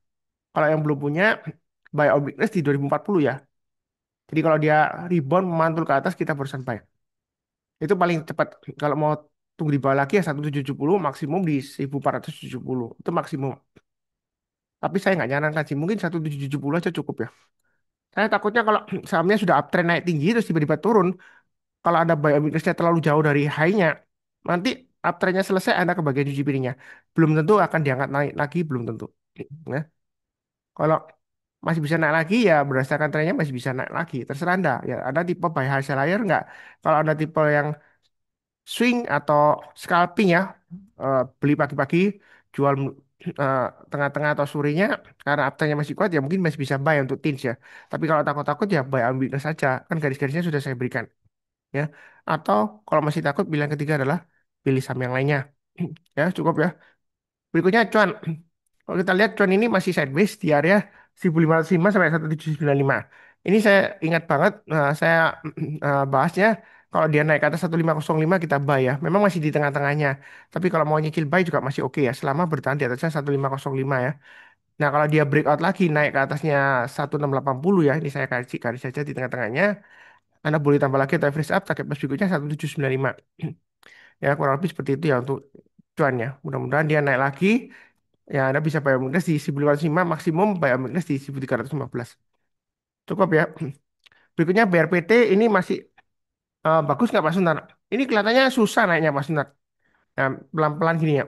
Kalau yang belum punya, buy on weakness di 2040 ya. Jadi kalau dia rebound mantul ke atas, kita barusan buy. Itu paling cepat. Kalau mau tunggu di bawah lagi ya 1770, maksimum di 1470. Itu maksimum. Tapi saya nggak nyarankan sih. Mungkin 1770 aja cukup ya. Saya takutnya kalau sahamnya sudah uptrend naik tinggi, terus tiba-tiba turun. Kalau ada buy on weakness-nya terlalu jauh dari high-nya, nanti uptrendnya selesai, Anda kebagian cuci piringnya. Belum tentu akan diangkat naik lagi, belum tentu. Nah, kalau masih bisa naik lagi ya berdasarkan trennya masih bisa naik lagi terserah anda ya ada tipe buy high sell higher nggak kalau ada tipe yang swing atau scalping ya beli pagi-pagi jual eh, tengah-tengah atau sorenya karena uptrendnya masih kuat ya mungkin masih bisa buy untuk teens ya tapi kalau takut-takut ya buy on weakness saja kan garis-garisnya sudah saya berikan ya. Atau kalau masih takut, pilihan ketiga adalah pilih saham yang lainnya. Ya, cukup ya. Berikutnya cuan. Kalau kita lihat cuan ini masih sideways di area 1505 sampai 1795. Ini saya ingat banget, saya bahasnya kalau dia naik ke atas 1505 kita buy ya. Memang masih di tengah-tengahnya. Tapi kalau mau nyicil buy juga masih oke ya, selama bertahan di atasnya 1505 ya. Nah, kalau dia breakout lagi naik ke atasnya 1680 ya, ini saya kasih garis saja di tengah-tengahnya. Anda boleh tambah lagi atau average up, target plus berikutnya 1795. Ya, kurang lebih seperti itu ya untuk cuannya. Mudah-mudahan dia naik lagi. Ya, Anda bisa bayar minus di 1505, maksimum bayar minus di 1315. Cukup ya. Berikutnya BRPT ini masih bagus nggak Pak Sunar? Ini kelihatannya susah naiknya Pak Sunar. Nah, pelan-pelan gini ya.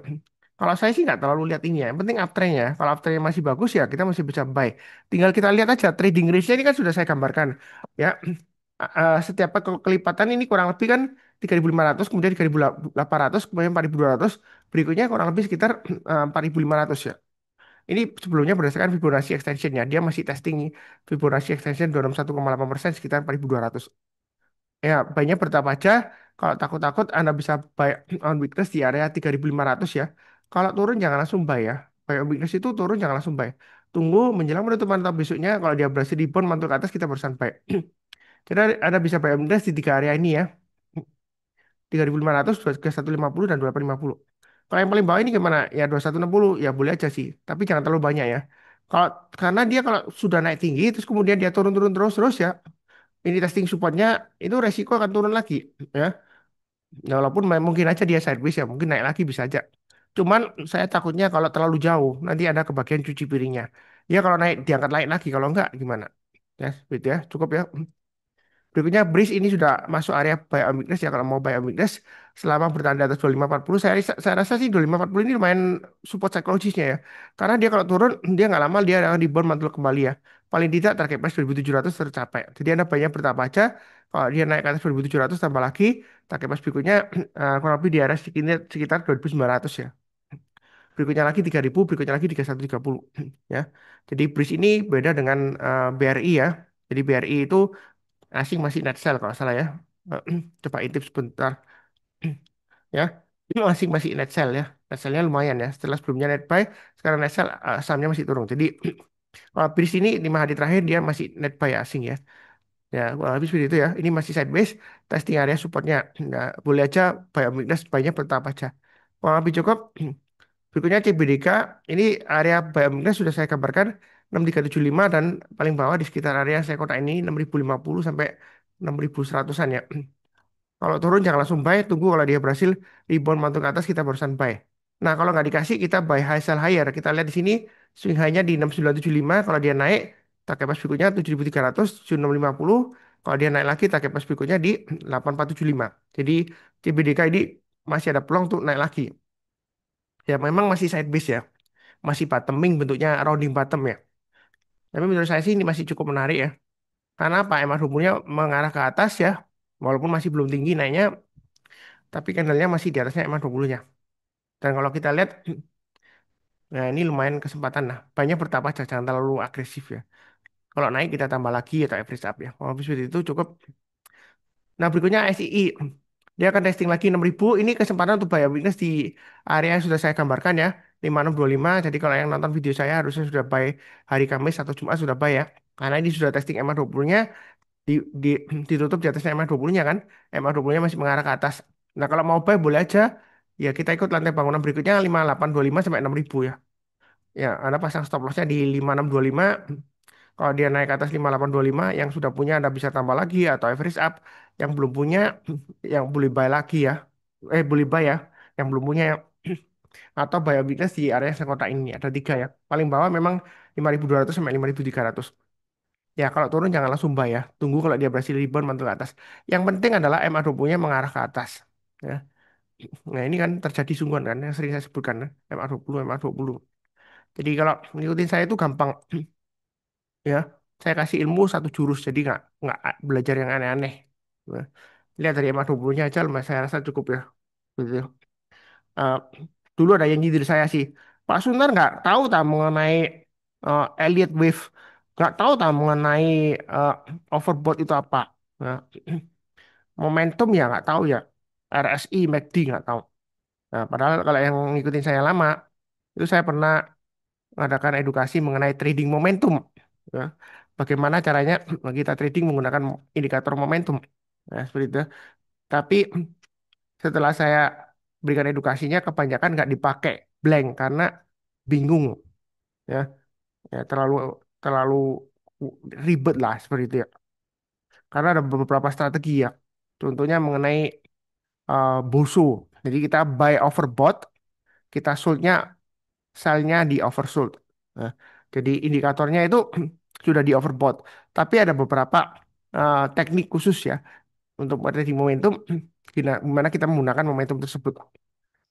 Kalau saya sih nggak terlalu lihat ini ya. Yang penting uptrend ya. Kalau uptrendnya masih bagus ya kita masih bisa buy. Tinggal kita lihat aja trading range-nya ini kan sudah saya gambarkan. Ya, setiap kelipatan ini kurang lebih kan 3.500, kemudian 3.800, kemudian 4.200, berikutnya kurang lebih sekitar 4.500 ya. Ini sebelumnya berdasarkan Fibonacci extension-nya. Dia masih testing Fibonacci extension 21,8% sekitar 4.200. Ya, banyak bertahap aja. Kalau takut-takut Anda bisa buy on weakness di area 3.500 ya. Kalau turun jangan langsung buy ya. Buy on weakness itu turun jangan langsung buy. Tunggu menjelang penutupan tahun besoknya. Kalau dia berhasil rebound mantul ke atas kita barusan buy. Jadi Anda bisa buy on weakness di tiga area ini ya. 3.500, 2150 dan 2850. Kalau yang paling bawah ini gimana? Ya 2160 ya boleh aja sih. Tapi jangan terlalu banyak ya. Kalau karena dia kalau sudah naik tinggi terus kemudian dia turun-turun terus-terus ya. Ini testing supportnya itu resiko akan turun lagi ya. Ya, walaupun mungkin aja dia sideways ya, mungkin naik lagi bisa aja. Cuman saya takutnya kalau terlalu jauh, nanti ada kebagian cuci piringnya. Ya kalau naik diangkat naik lagi, kalau enggak gimana? Ya, gitu ya, cukup ya. Berikutnya Breeze ini sudah masuk area buy on weakness ya kalau mau buy on weakness selama bertahan di atas 2540 saya rasa sih 2540 ini lumayan support psikologisnya ya. Karena dia kalau turun dia nggak lama dia akan rebound mantul kembali ya. Paling tidak target price 2700 tercapai. Jadi Anda banyak bertahap aja. Kalau dia naik ke atas 2700 tambah lagi target price berikutnya kurang lebih di area sekitar 2900 ya. Berikutnya lagi 3000, berikutnya lagi 3130 ya. Jadi Breeze ini beda dengan BRI ya. Jadi BRI itu asing masih net sell kalau salah ya. Coba intip sebentar ya. Ini asing masih net sell ya. Net sell-nya lumayan ya. Setelah sebelumnya net buy, sekarang net sell sahamnya masih turun. Jadi kalau di sini 5 hari terakhir dia masih net buy asing ya. Ya, kurang lebih seperti itu ya. Ini masih sideways, testing area supportnya. Nah, boleh aja buy on weakness, buy-nya bertahap aja. Kurang lebih cukup. Berikutnya CBDK, ini area buy on weakness sudah saya kabarkan 6375 dan paling bawah di sekitar area saya kotak ini 6050 sampai 6100-an ya. Kalau turun jangan langsung buy, tunggu kalau dia berhasil rebound mantul ke atas kita barusan buy. Nah, kalau nggak dikasih kita buy high sell higher. Kita lihat di sini swing high-nya di 6975, kalau dia naik target pas berikutnya 7300, 7650. Kalau dia naik lagi target pas berikutnya di 8475. Jadi CBDK ini masih ada peluang untuk naik lagi. Ya memang masih sideways ya, masih bottoming bentuknya rounding bottom ya. Tapi menurut saya sih ini masih cukup menarik ya. Karena apa? Emang hubungannya mengarah ke atas ya. Walaupun masih belum tinggi naiknya, tapi candlenya masih di atasnya emang 20-nya. Dan kalau kita lihat, nah ini lumayan kesempatan lah. Banyak bertahap aja, jangan terlalu agresif ya. Kalau naik kita tambah lagi atau average up ya. Kalau seperti itu cukup. Nah berikutnya SII. Dia akan testing lagi 6.000. Ini kesempatan untuk buy weakness di area yang sudah saya gambarkan ya. 5625. Jadi kalau yang nonton video saya harusnya sudah buy hari Kamis atau Jumat sudah buy ya. Karena ini sudah testing MA20-nya di, di, ditutup di atasnya MA20-nya kan. MA20-nya masih mengarah ke atas. Nah kalau mau buy boleh aja. Ya kita ikut lantai bangunan berikutnya 5825 sampai 6.000 ya. Ya, Anda pasang stop loss-nya di 5625. Kalau dia naik ke atas 5825, yang sudah punya Anda bisa tambah lagi atau average up. Yang belum punya, yang boleh buy lagi ya. Boleh buy ya. Yang belum punya ya. Atau buy weakness di area sekota ini. Ada tiga ya. Paling bawah memang 5200 sampai 5300. Ya, kalau turun jangan langsung buy ya. Tunggu kalau dia berhasil rebound mantul ke atas. Yang penting adalah MA20-nya mengarah ke atas. Ya. Nah, ini kan terjadi sungguhan kan yang sering saya sebutkan ya. MA20, MA20. Jadi kalau ngikutin saya itu gampang ya. Saya kasih ilmu satu jurus jadi nggak belajar yang aneh-aneh. Nah, lihat dari MA20-nya aja saya rasa cukup ya. Gitu. Eh, dulu ada yang nyindir saya sih. Pak Sunar nggak tahu tak mengenai Elliott Wave, nggak tahu tak mengenai overbought itu apa. Nah, momentum ya nggak tahu ya. RSI, MACD nggak tahu. Nah, padahal kalau yang ngikutin saya lama, itu saya pernah mengadakan edukasi mengenai trading momentum. Ya. Bagaimana caranya kita trading menggunakan indikator momentum. Ya, seperti itu. Tapi setelah saya berikan edukasinya, kebanyakan nggak dipakai blank karena bingung. Ya, ya terlalu terlalu ribet lah seperti itu ya. Karena ada beberapa strategi ya. Contohnya mengenai BOSU. Jadi kita buy overbought, kita sold-nya sell-nya di oversold. Nah, jadi indikatornya itu sudah di overbought. Tapi ada beberapa teknik khusus ya untuk trading momentum, gimana kita menggunakan momentum tersebut.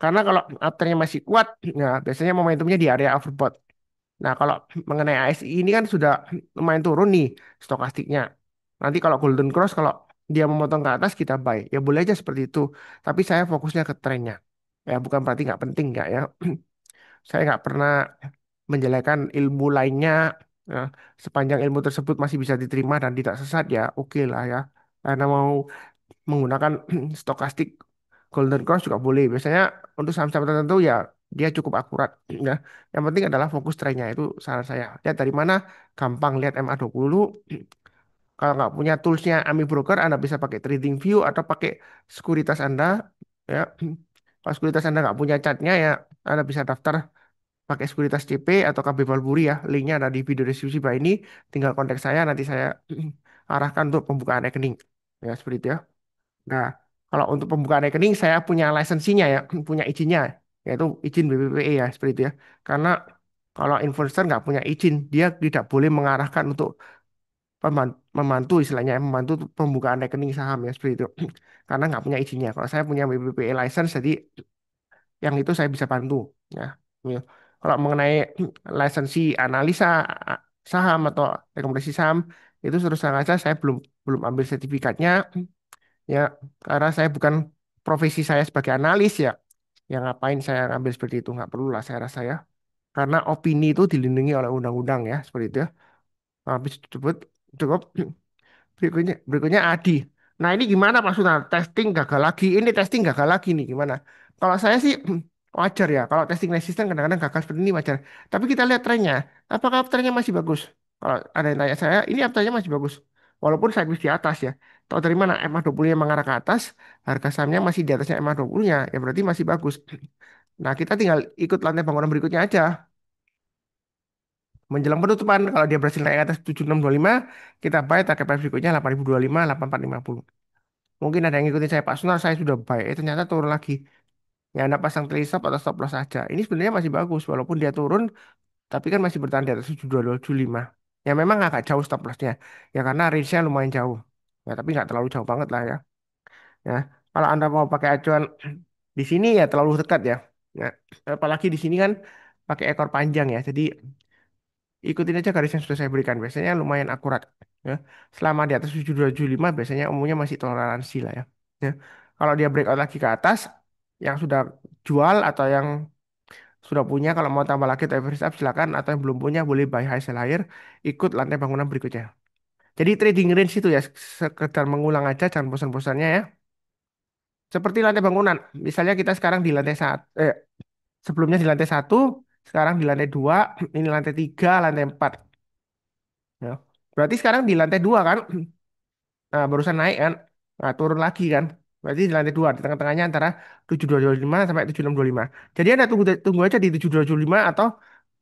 Karena kalau afternya masih kuat, nah biasanya momentumnya di area overbought. Nah, kalau mengenai ASI ini kan sudah lumayan turun nih stokastiknya. Nanti kalau Golden Cross, kalau dia memotong ke atas, kita buy. Ya boleh aja seperti itu. Tapi saya fokusnya ke trennya. Ya bukan berarti nggak penting, nggak ya. Saya nggak pernah menjelekan ilmu lainnya. Ya, sepanjang ilmu tersebut masih bisa diterima dan tidak sesat ya, oke lah ya. Karena mau menggunakan stokastik Golden Cross juga boleh. Biasanya untuk saham-saham tertentu ya dia cukup akurat. Ya. Yang penting adalah fokus trennya itu saran saya. Lihat dari mana gampang lihat MA20. Kalau nggak punya toolsnya Ami Broker, Anda bisa pakai TradingView atau pakai sekuritas Anda. Ya. Kalau sekuritas Anda nggak punya chartnya ya Anda bisa daftar pakai sekuritas CP atau KB Valburi ya. Linknya ada di video deskripsi bawah ini. Tinggal kontak saya, nanti saya arahkan untuk pembukaan rekening. Ya, seperti itu ya. Nah, kalau untuk pembukaan rekening saya punya lisensinya ya, punya izinnya, yaitu izin BPPE ya, seperti itu ya. Karena kalau investor nggak punya izin, dia tidak boleh mengarahkan untuk membantu istilahnya, membantu pembukaan rekening saham ya, seperti itu. Karena nggak punya izinnya. Kalau saya punya BPPE license, jadi yang itu saya bisa bantu. Ya, ya. Kalau mengenai lisensi analisa saham atau rekomendasi saham, itu terus terang aja saya belum belum ambil sertifikatnya. Ya, karena saya bukan profesi saya sebagai analis ya. Yang ngapain saya ngambil seperti itu? Nggak perlu lah saya rasa ya. Karena opini itu dilindungi oleh undang-undang ya, seperti itu ya. Habis cukup, cukup. Berikutnya Adi. Nah ini gimana Pak Sultan? Testing gagal lagi. Ini testing gagal lagi nih gimana? Kalau saya sih wajar ya. Kalau testing resisten kadang-kadang gagal seperti ini wajar. Tapi kita lihat trennya. Apakah trennya masih bagus? Kalau ada yang tanya saya, ini trennya masih bagus. Walaupun saya di atas ya. Tahu dari mana? MA20-nya mengarah ke atas, harga sahamnya masih di atasnya MA20-nya. Ya berarti masih bagus. Nah kita tinggal ikut lantai bangunan berikutnya aja. Menjelang penutupan, kalau dia berhasil naik ke atas 7625, kita buy target price berikutnya 8025, 8450. Mungkin ada yang ngikutin saya Pak Sunar, saya sudah buy. Ternyata turun lagi. Ya Anda pasang trade stop atau stop loss saja. Ini sebenarnya masih bagus, walaupun dia turun, tapi kan masih bertahan di atas 7225. Ya memang agak jauh stop lossnya. Ya karena range-nya lumayan jauh. Ya tapi nggak terlalu jauh banget lah ya. Ya, kalau Anda mau pakai acuan di sini ya terlalu dekat ya. Ya, apalagi di sini kan pakai ekor panjang ya. Jadi ikutin aja garis yang sudah saya berikan. Biasanya lumayan akurat. Ya. Selama di atas 7275 biasanya umumnya masih toleransi lah ya. Ya. Kalau dia breakout lagi ke atas, yang sudah jual atau yang sudah punya, kalau mau tambah lagi atau average up silakan. Atau yang belum punya boleh buy high sell higher, ikut lantai bangunan berikutnya. Jadi trading range itu ya sekedar mengulang aja, jangan bosan-bosannya ya. Seperti lantai bangunan. Misalnya kita sekarang di lantai satu, sebelumnya di lantai satu, sekarang di lantai dua, ini lantai tiga, lantai empat. Ya. Berarti sekarang di lantai dua kan, nah, barusan naik kan, nah, turun lagi kan. Berarti di lantai dua, di tengah-tengahnya antara 7225 sampai 7625. Jadi Anda tunggu tunggu aja di 7275 atau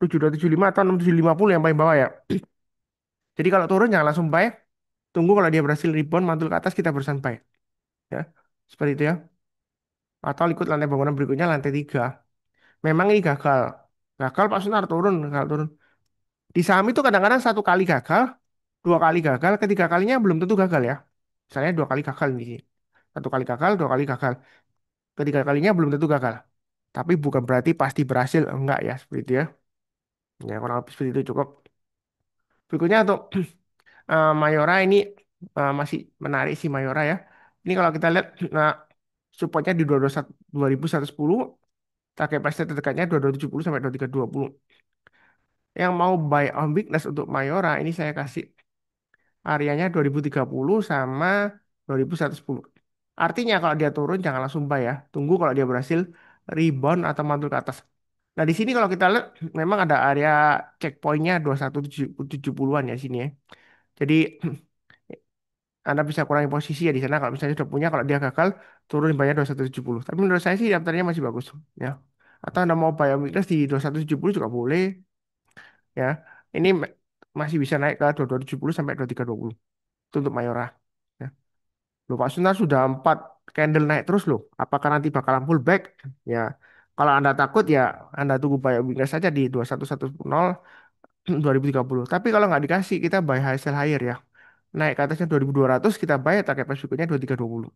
7275 atau 6750 yang paling bawah ya. Jadi kalau turun jangan langsung buy, tunggu kalau dia berhasil rebound mantul ke atas kita barusan buy. Ya, seperti itu ya. Atau ikut lantai bangunan berikutnya lantai tiga. Memang ini gagal. Gagal Pak Sunar turun, gagal turun. Di saham itu kadang-kadang satu kali gagal, dua kali gagal, ketiga kalinya belum tentu gagal ya. Misalnya dua kali gagal nih. Satu kali gagal, dua kali gagal. Ketiga kalinya belum tentu gagal. Tapi bukan berarti pasti berhasil. Enggak ya, seperti itu ya. Ya, kurang lebih seperti itu cukup. Berikutnya untuk Mayora ini masih menarik sih Mayora ya. Ini kalau kita lihat nah, supportnya di 2110, target price terdekatnya 2270 sampai 2320. Yang mau buy on weakness untuk Mayora ini saya kasih areanya 2030 sama 2110. Artinya kalau dia turun jangan langsung buy ya. Tunggu kalau dia berhasil rebound atau mantul ke atas. Nah di sini kalau kita lihat memang ada area checkpointnya 2170-an ya sini ya. Jadi Anda bisa kurangi posisi ya di sana kalau misalnya sudah punya, kalau dia gagal turun banyak 2170. Tapi menurut saya sih daftarnya masih bagus ya. Atau Anda mau buy weakness di 2170 juga boleh ya. Ini masih bisa naik ke 2270 sampai 2320. Itu untuk Mayora. Ya. Loh Pak Sunar sudah 4 candle naik terus loh. Apakah nanti bakalan pullback? Ya, kalau Anda takut ya Anda tunggu buy weakness saja di 2110 2030. Tapi kalau nggak dikasih kita buy high sell higher ya. Naik ke atasnya 2200 kita buy target price berikutnya 2320.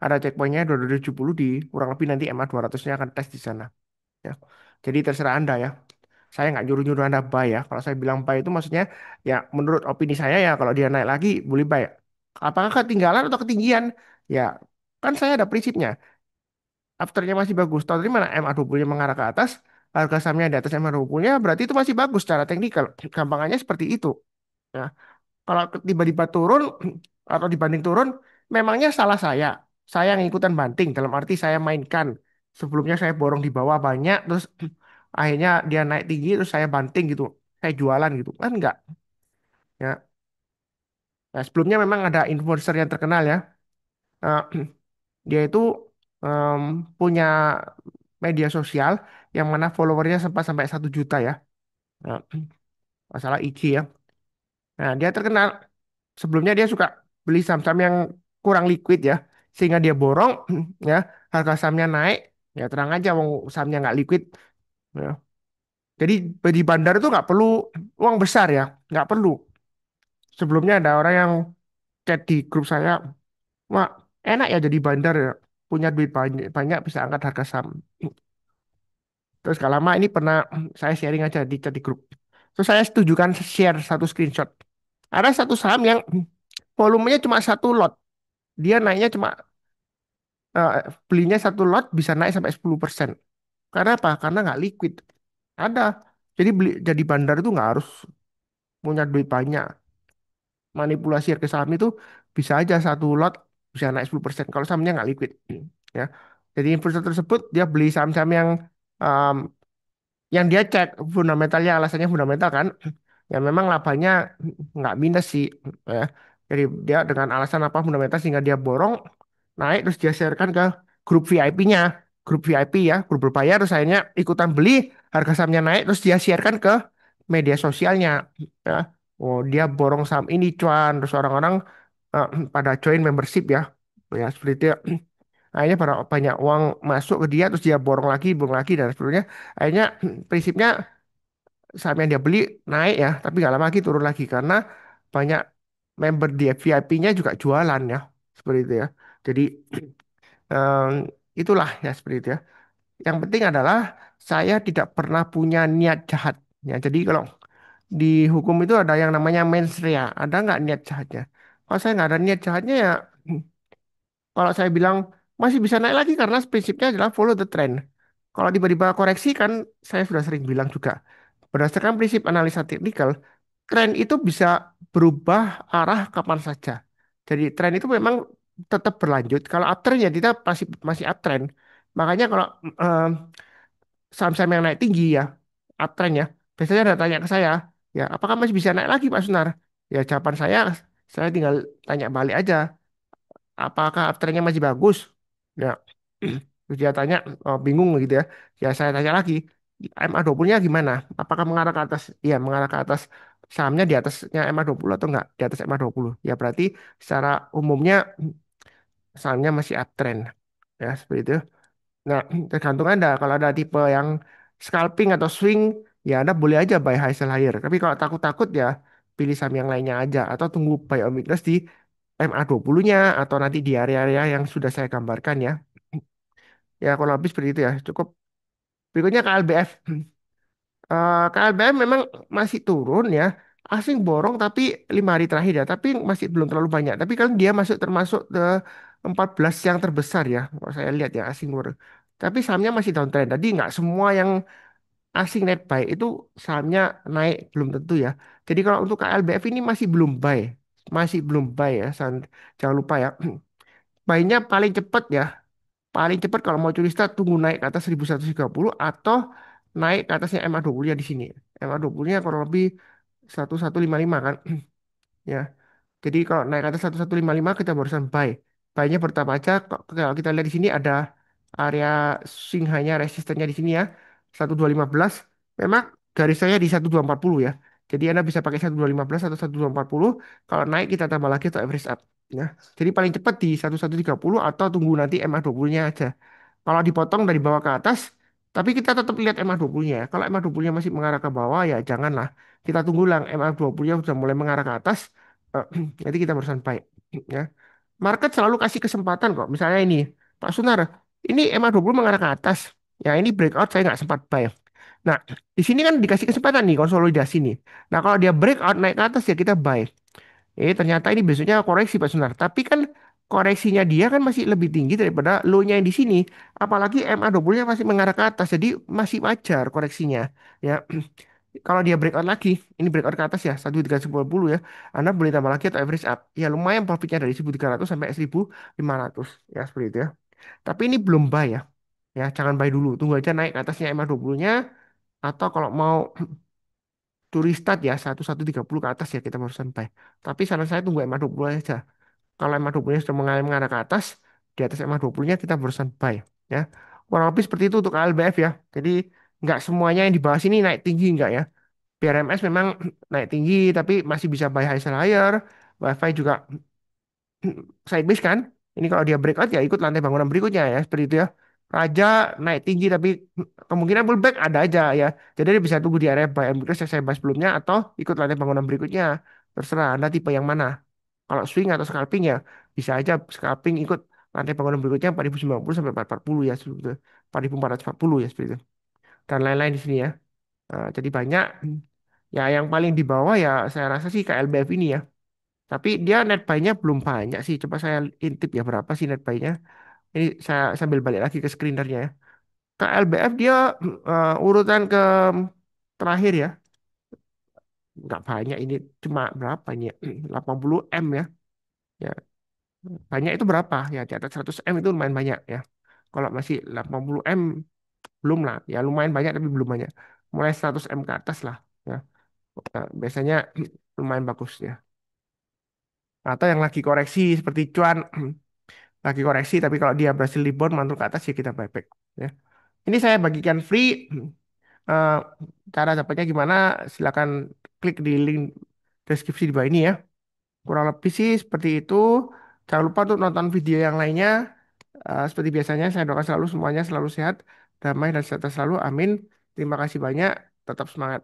Ada checkpointnya 2270 di kurang lebih nanti MA 200-nya akan tes di sana ya. Jadi terserah Anda ya. Saya nggak nyuruh-nyuruh Anda buy ya. Kalau saya bilang buy itu maksudnya ya menurut opini saya ya kalau dia naik lagi boleh buy. Apakah ketinggalan atau ketinggian? Ya kan saya ada prinsipnya. Afternya masih bagus. Tahu dari mana MA20-nya mengarah ke atas, harga sahamnya di atas MA20-nya berarti itu masih bagus secara teknikal. Gampangannya seperti itu. Ya. Kalau tiba-tiba turun atau dibanding turun, memangnya salah saya. Saya yang ikutan banting, dalam arti saya mainkan. Sebelumnya saya borong di bawah banyak, terus akhirnya dia naik tinggi, terus saya banting gitu. Saya jualan gitu. Kan enggak. Ya. Nah, sebelumnya memang ada influencer yang terkenal ya. Eh, dia itu em, punya media sosial yang mana followernya sempat sampai 1 juta ya. Nah, masalah IG ya. Nah, dia terkenal. Sebelumnya dia suka beli saham-saham yang kurang liquid ya, sehingga dia borong ya, harga sahamnya naik. Ya terang aja, wong sahamnya nggak liquid. Ya. Jadi di bandar itu nggak perlu uang besar ya, nggak perlu. Sebelumnya ada orang yang chat di grup saya, wah enak ya jadi bandar ya, punya duit banyak, banyak bisa angkat harga saham. Terus gak lama ini pernah saya sharing aja di chat di grup. Terus saya setujukan share satu screenshot. Ada satu saham yang volumenya cuma 1 lot. Dia naiknya cuma eh, belinya 1 lot bisa naik sampai 10%. Karena apa? Karena nggak liquid. Ada. Jadi beli jadi bandar itu nggak harus punya duit banyak. Manipulasi harga saham itu bisa aja 1 lot bisa naik 10% kalau sahamnya nggak liquid. Ya. Jadi investor tersebut dia beli saham-saham um, yang dia cek fundamentalnya, alasannya fundamental kan. Ya memang labanya nggak minus sih. Ya. Jadi dia dengan alasan apa fundamental sehingga dia borong naik terus dia sharekan ke grup VIP-nya, grup VIP ya, grup berbayar terus akhirnya ikutan beli, harga sahamnya naik terus dia sharekan ke media sosialnya ya. Oh dia borong saham ini cuan terus orang-orang eh, pada join membership ya, ya seperti itu ya. Akhirnya banyak uang masuk ke dia terus dia borong lagi dan sebagainya. Akhirnya prinsipnya saham yang dia beli naik ya, tapi nggak lama lagi turun lagi karena banyak member di VIP-nya juga jualan ya, seperti itu ya. Jadi Em, itulah ya seperti itu ya. Yang penting adalah saya tidak pernah punya niat jahat. Ya, jadi kalau di hukum itu ada yang namanya mens rea. Ada nggak niat jahatnya? Kalau saya nggak ada niat jahatnya ya, kalau saya bilang masih bisa naik lagi karena prinsipnya adalah follow the trend. Kalau tiba-tiba koreksi kan saya sudah sering bilang juga. Berdasarkan prinsip analisa teknikal, tren itu bisa berubah arah kapan saja. Jadi tren itu memang tetap berlanjut. Kalau uptrend ya kita masih masih uptrend. Makanya kalau em, saham-saham yang naik tinggi ya, uptrend ya, biasanya ada tanya ke saya, ya apakah masih bisa naik lagi Pak Sunar? Ya jawaban saya tinggal tanya balik aja, apakah uptrendnya masih bagus? Ya, terus dia tanya, oh, bingung gitu ya. Ya saya tanya lagi, MA20-nya gimana? Apakah mengarah ke atas? Iya, mengarah ke atas. Sahamnya di atasnya MA20 atau enggak? Di atas MA20. Ya berarti secara umumnya sahamnya masih uptrend. Ya, seperti itu. Nah, tergantung Anda. Kalau ada tipe yang scalping atau swing, ya Anda boleh aja buy high sell higher. Tapi kalau takut-takut ya pilih saham yang lainnya aja. Atau tunggu buy on weakness di MA20-nya atau nanti di area-area yang sudah saya gambarkan ya. Ya, kalau habis seperti itu ya. Cukup. Berikutnya KLBF. KLBF memang masih turun ya. Asing borong tapi 5 hari terakhir ya. Tapi masih belum terlalu banyak. Tapi kan dia masuk termasuk ke 14 yang terbesar ya. Kalau saya lihat ya asing borong. Tapi sahamnya masih downtrend. Jadi nggak semua yang asing net buy itu sahamnya naik belum tentu ya. Jadi kalau untuk KLBF ini masih belum buy. Masih belum buy ya. Jangan lupa ya. Baiknya paling cepat ya. Paling cepat kalau mau curi start tunggu naik ke atas 1130 atau naik ke atasnya MA20 nya di sini. MA20 nya kurang lebih 1155 kan. Ya. Jadi kalau naik ke atas 1155 kita barusan buy. Buy-nya pertama aja kalau kita lihat di sini ada area singhanya resistennya di sini ya. 1215. Memang garis saya di 1240 ya. Jadi Anda bisa pakai 1215 atau 1240. Kalau naik kita tambah lagi atau average up ya. Jadi paling cepat di 1130 atau tunggu nanti MA20-nya aja. Kalau dipotong dari bawah ke atas, tapi kita tetap lihat MA20-nya. Kalau MA20-nya masih mengarah ke bawah ya janganlah. Kita tunggu lang MA20-nya sudah mulai mengarah ke atas. eh, Nanti kita barusan buy ya. Market selalu kasih kesempatan kok. Misalnya ini, Pak Sunar, ini MA20 mengarah ke atas. Ya ini breakout saya nggak sempat buy. Nah, di sini kan dikasih kesempatan nih konsolidasi nih. Nah, kalau dia breakout naik ke atas ya kita buy. Ternyata ini besoknya koreksi Pak Sunar. Tapi kan koreksinya dia kan masih lebih tinggi daripada low-nya yang di sini. Apalagi MA20-nya masih mengarah ke atas. Jadi masih wajar koreksinya. Ya, kalau dia breakout lagi, ini breakout ke atas ya, 1310 ya. Anda boleh tambah lagi atau average up. Ya lumayan profitnya dari 1300 sampai 1500 ya seperti itu ya. Tapi ini belum buy ya. Ya, jangan buy dulu. Tunggu aja naik ke atasnya MA20-nya atau kalau mau turistat ya 1130 ke atas ya kita barusan buy. Tapi saran saya tunggu MA20 aja. Kalau MA20-nya sudah mengalami mengarah ke atas, di atas MA20-nya kita barusan buy ya. Kurang lebih seperti itu untuk ALBF ya. Jadi nggak semuanya yang dibahas ini naik tinggi nggak ya. PRMS memang naik tinggi tapi masih bisa buy high sell higher. WiFi juga sideways kan. Ini kalau dia breakout ya ikut lantai bangunan berikutnya ya seperti itu ya. Raja naik tinggi tapi kemungkinan pullback ada aja ya. Jadi dia bisa tunggu di area buy and breakers yang saya bahas sebelumnya atau ikut lantai bangunan berikutnya. Terserah Anda tipe yang mana. Kalau swing atau scalping ya bisa aja scalping ikut lantai bangunan berikutnya 4090 sampai 440 ya seperti itu. 4440 ya seperti itu. Dan lain-lain di sini ya. Jadi banyak ya yang paling di bawah ya saya rasa sih KLBF ini ya. Tapi dia net buy-nya belum banyak sih. Coba saya intip ya berapa sih net buy-nya. Ini saya sambil balik lagi ke screenernya ya. KLBF dia urutan ke terakhir ya. Nggak banyak ini cuma berapa ini ya? 80 M ya. Ya, banyak itu berapa? Ya di atas 100 M itu lumayan banyak ya. Kalau masih 80 M belum lah. Ya lumayan banyak tapi belum banyak. Mulai 100 M ke atas lah ya. Biasanya lumayan bagus ya. Atau yang lagi koreksi seperti cuan lagi koreksi tapi kalau dia berhasil rebound mantul ke atas ya kita buyback ya. Ini saya bagikan free. Eh, Cara dapatnya gimana? Silakan klik di link deskripsi di bawah ini ya. Kurang lebih sih seperti itu. Jangan lupa untuk nonton video yang lainnya. Seperti biasanya saya doakan selalu semuanya selalu sehat, damai dan sejahtera selalu. Amin. Terima kasih banyak. Tetap semangat.